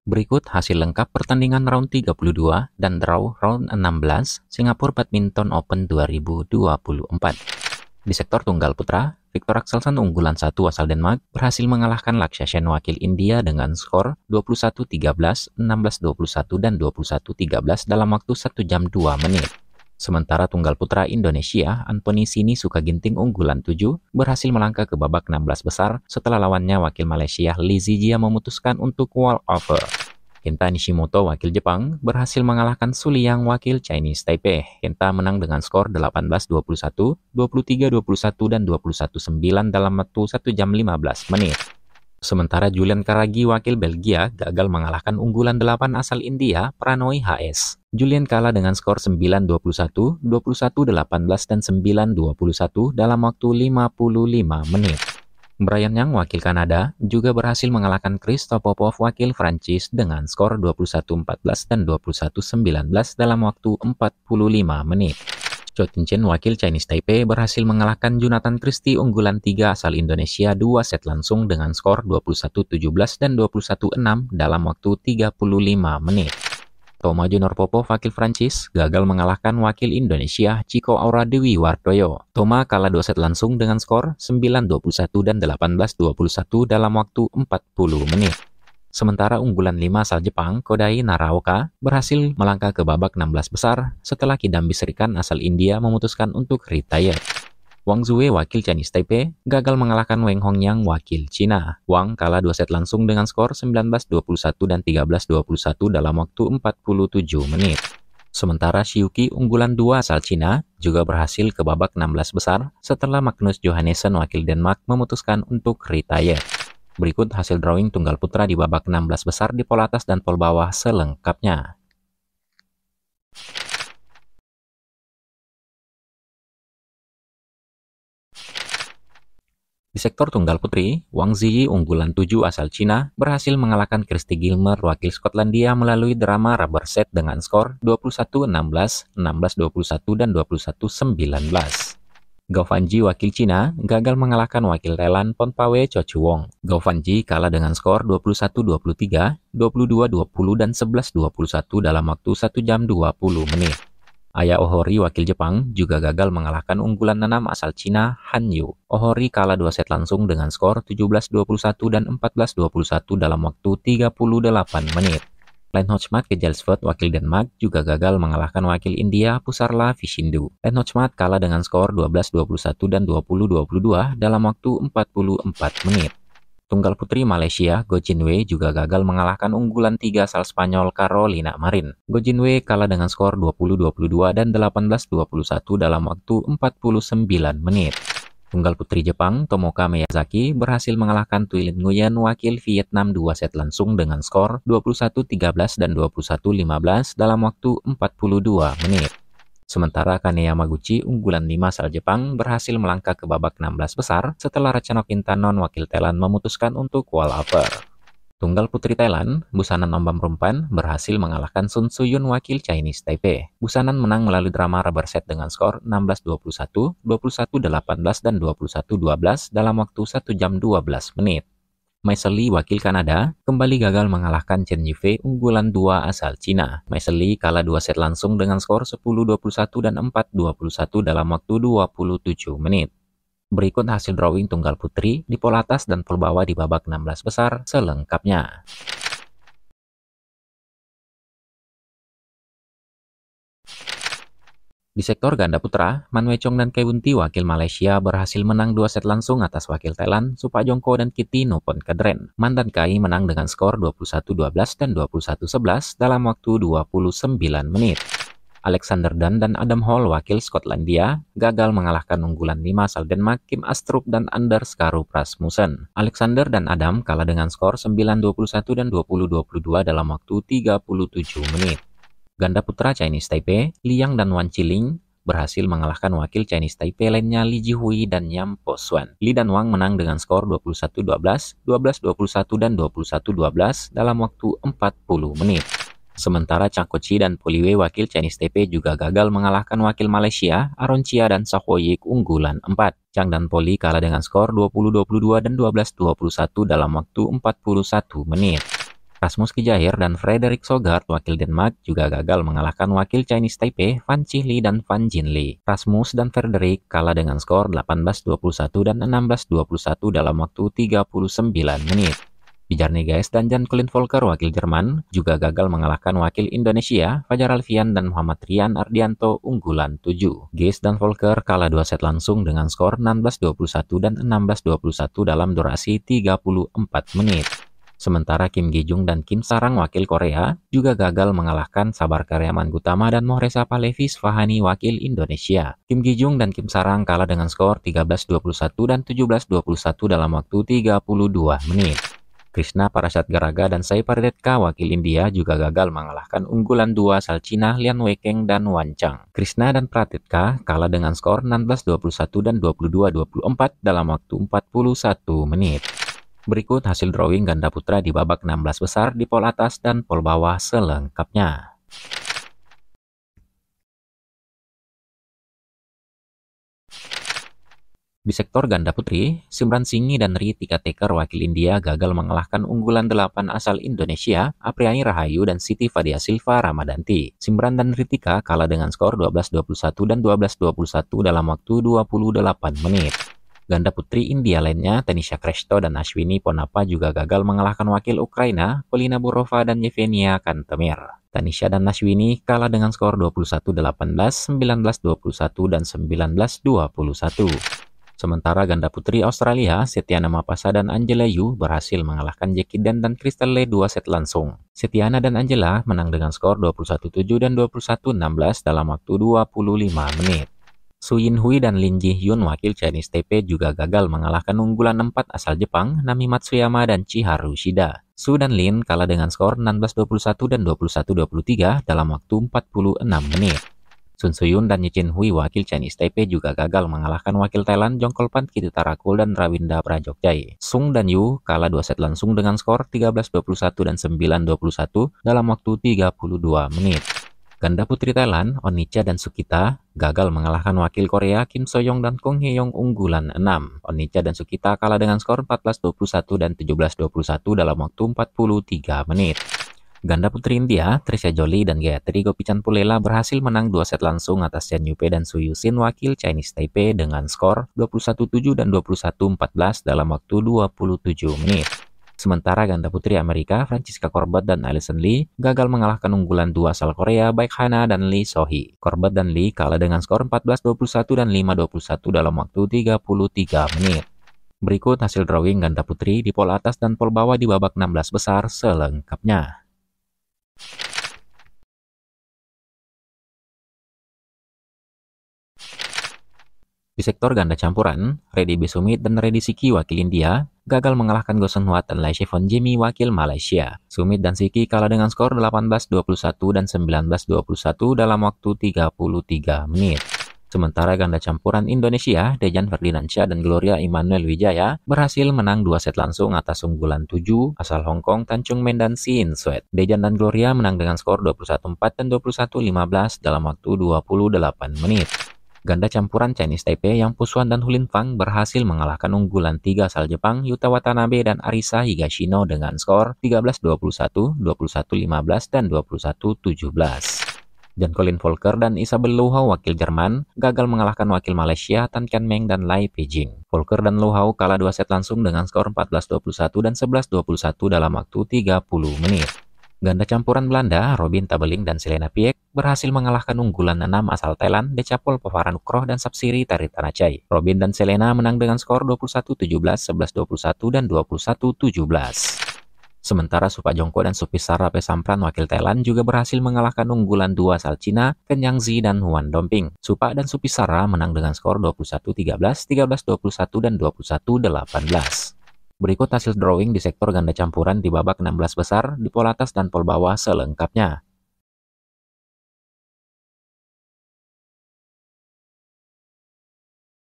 Berikut hasil lengkap pertandingan round 32 dan draw round 16 Singapore Badminton Open 2024. Di sektor tunggal putra, Viktor Axelsen unggulan 1 asal Denmark berhasil mengalahkan Lakshya Sen wakil India dengan skor 21-13, 16-21, dan 21-13 dalam waktu 1 jam 2 menit. Sementara tunggal putra Indonesia, Anthony Sinisuka Ginting unggulan 7 berhasil melangkah ke babak 16 besar setelah lawannya wakil Malaysia Lee Zijia memutuskan untuk walkover. Kenta Nishimoto wakil Jepang berhasil mengalahkan Su Liang wakil Chinese Taipei. Kenta menang dengan skor 18-21, 23-21, dan 21-9 dalam waktu 1 jam 15 menit. Sementara Julian Karagi wakil Belgia gagal mengalahkan unggulan 8 asal India Prannoy HS. Julian kalah dengan skor 9-21, 21-18, dan 9-21 dalam waktu 55 menit. Brian Yang wakil Kanada juga berhasil mengalahkan Christoph Popov wakil Prancis dengan skor 21-14 dan 21-19 dalam waktu 45 menit. Chou Tin-Chen wakil Chinese Taipei berhasil mengalahkan Jonathan Christie unggulan 3 asal Indonesia 2 set langsung dengan skor 21-17 dan 21-6 dalam waktu 35 menit. Toma Junior Popov wakil Prancis gagal mengalahkan wakil Indonesia Chico Aura Dewi Wardoyo. Toma kalah 2 set langsung dengan skor 9-21 dan 18-21 dalam waktu 40 menit. Sementara unggulan 5 asal Jepang Kodai Naraoka berhasil melangkah ke babak 16 besar setelah Kidambi Srikan asal India memutuskan untuk retire. Wang Zue wakil Chinese Taipei gagal mengalahkan Wang Hongyang wakil Cina. Wang kalah 2 set langsung dengan skor 19-21 dan 13-21 dalam waktu 47 menit. Sementara Shiuki unggulan 2 asal Cina juga berhasil ke babak 16 besar setelah Magnus Johannessen wakil Denmark memutuskan untuk retire. Berikut hasil drawing tunggal putra di babak 16 besar di pol atas dan pol bawah selengkapnya. Di sektor tunggal putri, Wang Ziyi unggulan 7 asal Cina berhasil mengalahkan Kirsty Gilmer wakil Skotlandia melalui drama rubber set dengan skor 21-16, 16-21, dan 21-19. Gao Fanji wakil Cina gagal mengalahkan wakil Thailand Ponpawe Chochuwong. Gao Fanji kalah dengan skor 21-23, 22-20, dan 11-21 dalam waktu 1 jam 20 menit. Aya Ohori wakil Jepang juga gagal mengalahkan unggulan 6 asal Cina Han Yu. Ohori kalah 2 set langsung dengan skor 17-21 dan 14-21 dalam waktu 38 menit. Len Hochmat ke Jelsford wakil Denmark juga gagal mengalahkan wakil India Pusarla Vishindu. Len Hochmat kalah dengan skor 12-21 dan 20-22 dalam waktu 44 menit. Tunggal putri Malaysia, Goh Jin Wei juga gagal mengalahkan unggulan 3 asal Spanyol Carolina Marin. Goh Jin Wei kalah dengan skor 20-22 dan 18-21 dalam waktu 49 menit. Tunggal putri Jepang, Tomoka Miyazaki berhasil mengalahkan Thuy Nguyen wakil Vietnam 2 set langsung dengan skor 21-13 dan 21-15 dalam waktu 42 menit. Sementara Kane Yamaguchi unggulan 5 asal Jepang berhasil melangkah ke babak 16 besar setelah Ratchanok Intanon wakil Thailand memutuskan untuk walkover. Tunggal putri Thailand, Busanan Ombam Rumpan berhasil mengalahkan Sun Suyun wakil Chinese Taipei. Busanan menang melalui drama rubber set dengan skor 16-21, 21-18, dan 21-12 dalam waktu 1 jam 12 menit. Maisel Lee wakil Kanada kembali gagal mengalahkan Chen Yifei unggulan 2 asal Cina. Maisel Lee kalah 2 set langsung dengan skor 10-21 dan 4-21 dalam waktu 27 menit. Berikut hasil drawing tunggal putri di pol atas dan pol bawah di babak 16 besar selengkapnya. Di sektor ganda putra, Man Wei Chong dan Kai Bun Thi wakil Malaysia berhasil menang 2 set langsung atas wakil Thailand, Supajongko dan Kitty Noponkadren. Man dan Kai menang dengan skor 21-12 dan 21-11 dalam waktu 29 menit. Alexander Dunn dan Adam Hall wakil Skotlandia gagal mengalahkan unggulan 5 asal Denmark Kim Astrup dan Anders Karup Rasmussen. Alexander dan Adam kalah dengan skor 9-21 dan 20-22 dalam waktu 37 menit. Ganda putra Chinese Taipei, Liang dan Wan Chiling berhasil mengalahkan wakil Chinese Taipei lainnya Li Jihui dan Yam Po Swan. Li dan Wang menang dengan skor 21-12, 12-21, dan 21-12 dalam waktu 40 menit. Sementara Chang Kochi dan Poli Wei wakil Chinese Taipei juga gagal mengalahkan wakil Malaysia, Aaron Chia dan Sahoyik unggulan 4. Chang dan Poli kalah dengan skor 20-22 dan 12-21 dalam waktu 41 menit. Rasmus Kijahir dan Frederik Sogard wakil Denmark juga gagal mengalahkan wakil Chinese Taipei Fan Chihli dan Fan Jinli. Rasmus dan Frederik kalah dengan skor 18-21 dan 16-21 dalam waktu 39 menit. Bjarne Geis dan Jan Colin Volker wakil Jerman juga gagal mengalahkan wakil Indonesia Fajar Alfian dan Muhammad Rian Ardianto unggulan 7. Geis dan Volker kalah 2 set langsung dengan skor 16-21 dan 16-21 dalam durasi 34 menit. Sementara Kim Gi-jung dan Kim Sarang wakil Korea juga gagal mengalahkan Sabar Karyaman Gutama dan Mohresa Palevis Fahani wakil Indonesia. Kim Gi-jung dan Kim Sarang kalah dengan skor 13-21 dan 17-21 dalam waktu 32 menit. Krishna Parashat Garaga dan Sai Pardetka wakil India juga gagal mengalahkan unggulan 2 asal Cina Lian Weikeng dan Wan Chang. Krishna dan Pratetka kalah dengan skor 16-21 dan 22-24 dalam waktu 41 menit. Berikut hasil drawing ganda putra di babak 16 besar di pol atas dan pol bawah selengkapnya. Di sektor ganda putri, Simran Singhi dan Ritika Teker wakil India gagal mengalahkan unggulan 8 asal Indonesia, Apriani Rahayu dan Siti Fadia Silva Ramadanti. Simran dan Ritika kalah dengan skor 12-21 dan 12-21 dalam waktu 28 menit. Ganda putri India lainnya, Tanisha Kresto dan Ashwini Ponappa juga gagal mengalahkan wakil Ukraina, Polina Burova dan Yevgenia Kantemir. Tanisha dan Ashwini kalah dengan skor 21-18, 19-21 dan 19-21. Sementara ganda putri Australia, Setiana Mapasa dan Angela Yu berhasil mengalahkan Jackie Dan dan Crystal Lee 2 set langsung. Setiana dan Angela menang dengan skor 21-7 dan 21-16 dalam waktu 25 menit. Su Yinhui dan Lin Ji-hyun wakil Chinese Taipei juga gagal mengalahkan unggulan 4 asal Jepang, Nami Matsuyama dan Chiharu Shida. Su dan Lin kalah dengan skor 16-21 dan 21-23 dalam waktu 46 menit. Sun Suyun dan Ye Chin Hui wakil Chinese Taipei juga gagal mengalahkan wakil Thailand Jongkolpan Kitutarakul dan Rawinda Prajokjai. Sung dan Yu kalah 2 set langsung dengan skor 13-21 dan 9-21 dalam waktu 32 menit. Ganda putri Thailand, Onitcha dan Sukita gagal mengalahkan wakil Korea Kim Soyoung dan Kong Hye-yong unggulan 6. Onitcha dan Sukita kalah dengan skor 14-21 dan 17-21 dalam waktu 43 menit. Ganda putri India, Trisha Jolie dan Gayatri Gopichand-Pulela berhasil menang 2 set langsung atas Chen Yupei dan Su Yusin wakil Chinese Taipei dengan skor 21-7 dan 21-14 dalam waktu 27 menit. Sementara ganda putri Amerika, Francisca Corbett dan Alison Lee gagal mengalahkan unggulan 2 asal Korea, Baek Hana dan Lee So-hee. Corbett dan Lee kalah dengan skor 14-21 dan 5-21 dalam waktu 33 menit. Berikut hasil drawing ganda putri di pol atas dan pol bawah di babak 16 besar selengkapnya. Di sektor ganda campuran, Reddy B. Sumit dan Reddy Siki wakil India gagal mengalahkan Go Seung Hwa dan Lai Shevon Jimmy wakil Malaysia. Sumit dan Siki kalah dengan skor 18-21 dan 19-21 dalam waktu 33 menit. Sementara ganda campuran Indonesia, Dejan Ferdinansyah dan Gloria Immanuel Wijaya berhasil menang 2 set langsung atas unggulan 7 asal Hong Kong Tan Chung Men dan Sin Sweat. Dejan dan Gloria menang dengan skor 21-4 dan 21-15 dalam waktu 28 menit. Ganda campuran Chinese Taipei yang Pusuan dan Hulin Fang berhasil mengalahkan unggulan 3 asal Jepang Yuta Watanabe dan Arisa Higashino dengan skor 13-21, 21-15 dan 21-17. Jan Colin Volker dan Isabel Lohau wakil Jerman gagal mengalahkan wakil Malaysia Tan Kian Meng dan Lai Peijing. Volker dan Lohau kalah 2 set langsung dengan skor 14-21 dan 11-21 dalam waktu 30 menit. Ganda campuran Belanda, Robin Tabeling dan Selena Piek berhasil mengalahkan unggulan 6 asal Thailand, Decapol Povaranukroh dan Sapsiri Taritanachai. Robin dan Selena menang dengan skor 21-17, 11-21 dan 21-17. Sementara Supa Jongko dan Supisara Pesampran wakil Thailand juga berhasil mengalahkan unggulan 2 asal Cina, Kenyang Zi dan Huan Domping. Supa dan Supisara menang dengan skor 21-13, 13-21 dan 21-18. Berikut hasil drawing di sektor ganda campuran di babak 16 besar di pol atas dan pol bawah selengkapnya.